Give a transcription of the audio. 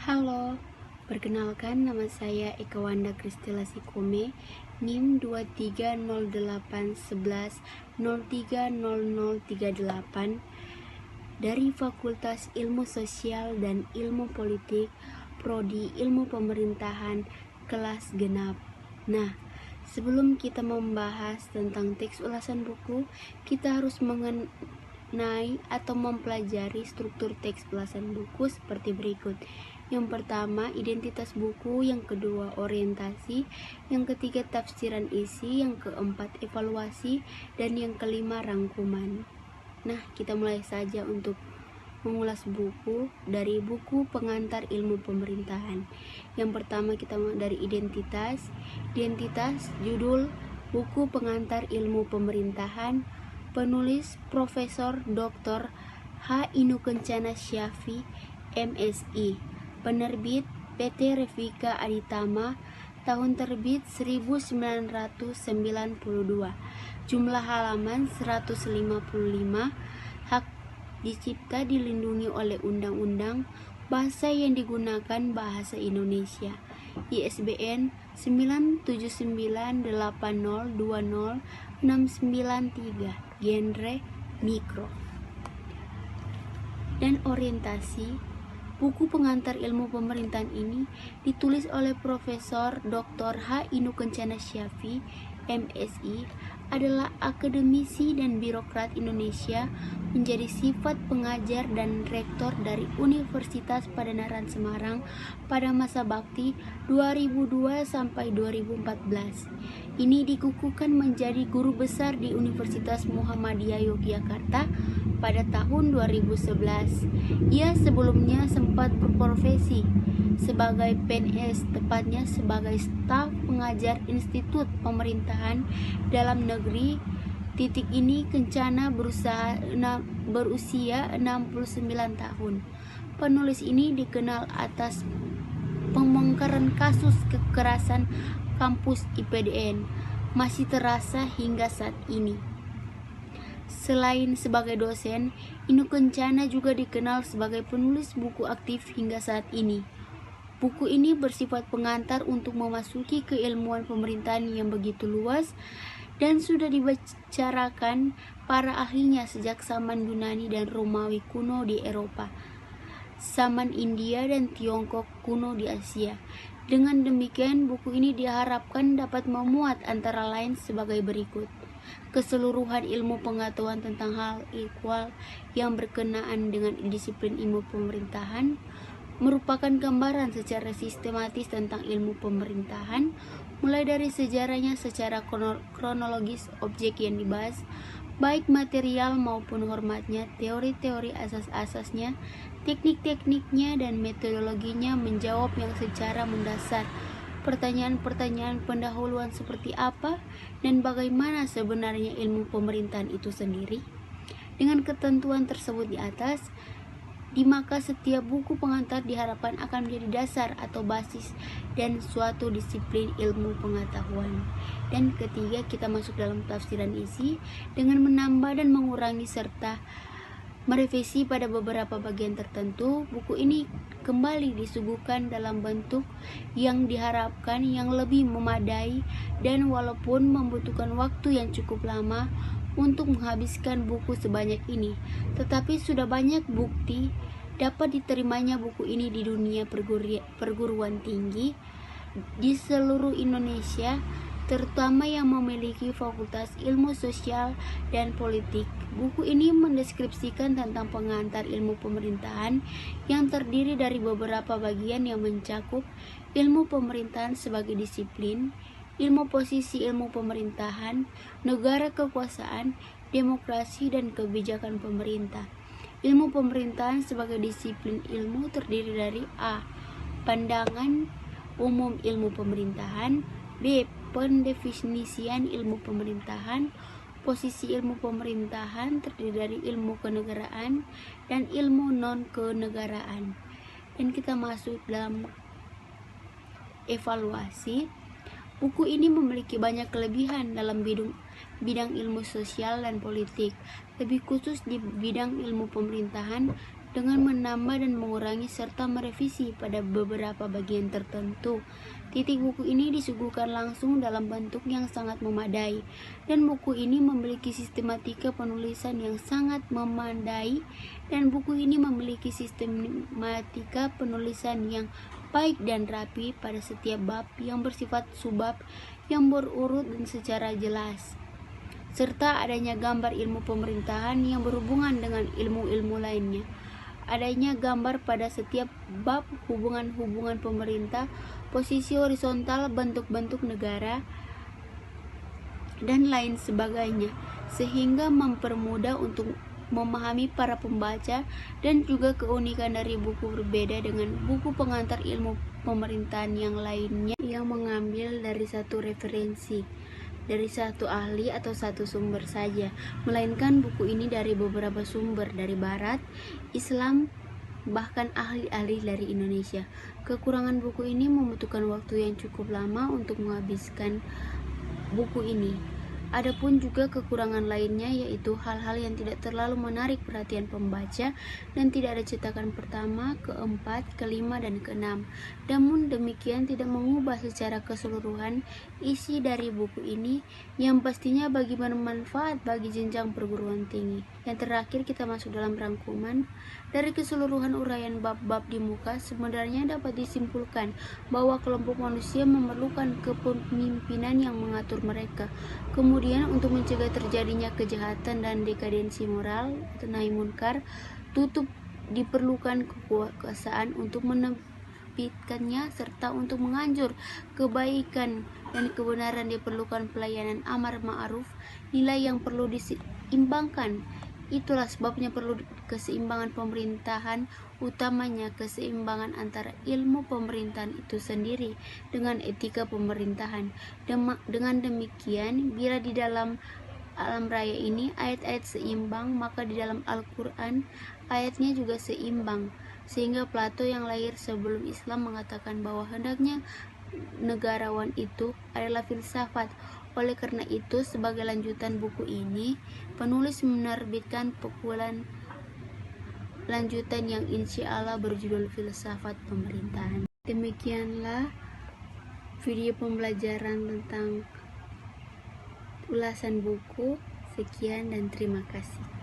Halo, perkenalkan nama saya Eka Wanda Kristela Sikome, NIM 230811030038 dari Fakultas Ilmu Sosial dan Ilmu Politik, Prodi Ilmu Pemerintahan, kelas genap. Nah, sebelum kita membahas tentang teks ulasan buku, kita harus mengenai atau mempelajari struktur teks ulasan buku seperti berikut. Yang pertama, identitas buku. Yang kedua, orientasi. Yang ketiga, tafsiran isi. Yang keempat, evaluasi. Dan yang kelima, rangkuman. Nah, kita mulai saja untuk mengulas buku dari buku pengantar ilmu pemerintahan. Yang pertama, kita dari identitas. Identitas, judul buku pengantar ilmu pemerintahan, penulis Profesor Dr. H. Inu Kencana Syafi, MSI. Penerbit PT Revika Aditama, tahun terbit 1992. Jumlah halaman 155. Hak dicipta dilindungi oleh undang-undang. Bahasa yang digunakan bahasa Indonesia. ISBN 97980206993. Genre mikro. Dan orientasi. Buku pengantar ilmu pemerintahan ini ditulis oleh Profesor Dr. H. Inu Kencana Syafi, MSI, adalah akademisi dan birokrat Indonesia, menjadi sifat pengajar dan rektor dari Universitas Padanaran Semarang pada masa bakti 2002 sampai 2014. Ini dikukuhkan menjadi guru besar di Universitas Muhammadiyah Yogyakarta pada tahun 2011. Ia sebelumnya sempat berprofesi sebagai PNS, tepatnya sebagai staf pengajar Institut Pemerintahan Dalam Negeri. Titik ini Kencana berusia 69 tahun. Penulis ini dikenal atas pembongkaran kasus kekerasan kampus IPDN, masih terasa hingga saat ini. Selain sebagai dosen, Inu Kencana juga dikenal sebagai penulis buku aktif hingga saat ini. Buku ini bersifat pengantar untuk memasuki keilmuan pemerintahan yang begitu luas dan sudah dibicarakan para ahlinya sejak zaman Yunani dan Romawi kuno di Eropa, zaman India dan Tiongkok kuno di Asia. Dengan demikian, buku ini diharapkan dapat memuat antara lain sebagai berikut: keseluruhan ilmu pengetahuan tentang hal ihwal yang berkenaan dengan disiplin ilmu pemerintahan, merupakan gambaran secara sistematis tentang ilmu pemerintahan, mulai dari sejarahnya secara kronologis, objek yang dibahas, baik material maupun formatnya, teori-teori asas-asasnya, teknik-tekniknya, dan metodologinya, menjawab yang secara mendasar pertanyaan-pertanyaan pendahuluan seperti apa dan bagaimana sebenarnya ilmu pemerintahan itu sendiri. Dengan ketentuan tersebut di atas, maka setiap buku pengantar diharapkan akan menjadi dasar atau basis dan suatu disiplin ilmu pengetahuan. Dan ketiga, kita masuk dalam tafsiran isi dengan menambah dan mengurangi serta merevisi pada beberapa bagian tertentu. Buku ini kembali disuguhkan dalam bentuk yang diharapkan yang lebih memadai, dan walaupun membutuhkan waktu yang cukup lama untuk menghabiskan buku sebanyak ini, tetapi sudah banyak bukti dapat diterimanya buku ini di dunia perguruan tinggi di seluruh Indonesia, terutama yang memiliki Fakultas Ilmu Sosial dan Politik. Buku ini mendeskripsikan tentang pengantar ilmu pemerintahan yang terdiri dari beberapa bagian yang mencakup ilmu pemerintahan sebagai disiplin, ilmu posisi ilmu pemerintahan, negara kekuasaan, demokrasi, dan kebijakan pemerintah. Ilmu pemerintahan sebagai disiplin ilmu terdiri dari A. Pandangan umum ilmu pemerintahan, B. Pendefinisian ilmu pemerintahan. Posisi ilmu pemerintahan terdiri dari ilmu kenegaraan dan ilmu non-kenegaraan. Dan kita masuk dalam evaluasi. Buku ini memiliki banyak kelebihan dalam bidang ilmu sosial dan politik, lebih khusus di bidang ilmu pemerintahan. dengan menambah dan mengurangi serta merevisi pada beberapa bagian tertentu. Titik buku ini disuguhkan langsung dalam bentuk yang sangat memadai, dan buku ini memiliki sistematika penulisan yang sangat memadai, dan buku ini memiliki sistematika penulisan yang baik dan rapi pada setiap bab yang bersifat subbab yang berurut dan secara jelas, serta adanya gambar ilmu pemerintahan yang berhubungan dengan ilmu-ilmu lainnya. Adanya gambar pada setiap bab hubungan-hubungan pemerintah, posisi horizontal, bentuk-bentuk negara, dan lain sebagainya, sehingga mempermudah untuk memahami para pembaca. Dan juga keunikan dari buku berbeda dengan buku pengantar ilmu pemerintahan yang lainnya yang mengambil dari satu referensi, dari satu ahli atau satu sumber saja, melainkan buku ini dari beberapa sumber dari barat, Islam, bahkan ahli-ahli dari Indonesia. Kekurangan buku ini membutuhkan waktu yang cukup lama untuk menghabiskan buku ini. Adapun juga kekurangan lainnya, yaitu hal-hal yang tidak terlalu menarik perhatian pembaca dan tidak ada cetakan pertama, keempat, kelima, dan keenam. Namun demikian tidak mengubah secara keseluruhan isi dari buku ini, yang pastinya bagi bermanfaat bagi jenjang perguruan tinggi. Yang terakhir, kita masuk dalam rangkuman. Dari keseluruhan uraian bab-bab di muka, sebenarnya dapat disimpulkan bahwa kelompok manusia memerlukan kepemimpinan yang mengatur mereka. Kemudian, untuk mencegah terjadinya kejahatan dan dekadensi moral atau nahi munkar, diperlukan kekuasaan untuk menerbitkannya, serta untuk menganjur kebaikan dan kebenaran diperlukan pelayanan amar ma'ruf, nilai yang perlu diseimbangkan. Itulah sebabnya perlu keseimbangan pemerintahan, utamanya keseimbangan antara ilmu pemerintahan itu sendiri dengan etika pemerintahan. Dengan demikian, bila di dalam alam raya ini ayat-ayat seimbang, maka di dalam Al-Quran ayatnya juga seimbang. Sehingga Plato yang lahir sebelum Islam mengatakan bahwa hendaknya negarawan itu adalah filsafat. Oleh karena itu, sebagai lanjutan buku ini, penulis menerbitkan pukulan lanjutan yang insya Allah berjudul Filsafat Pemerintahan. Demikianlah video pembelajaran tentang ulasan buku. Sekian dan terima kasih.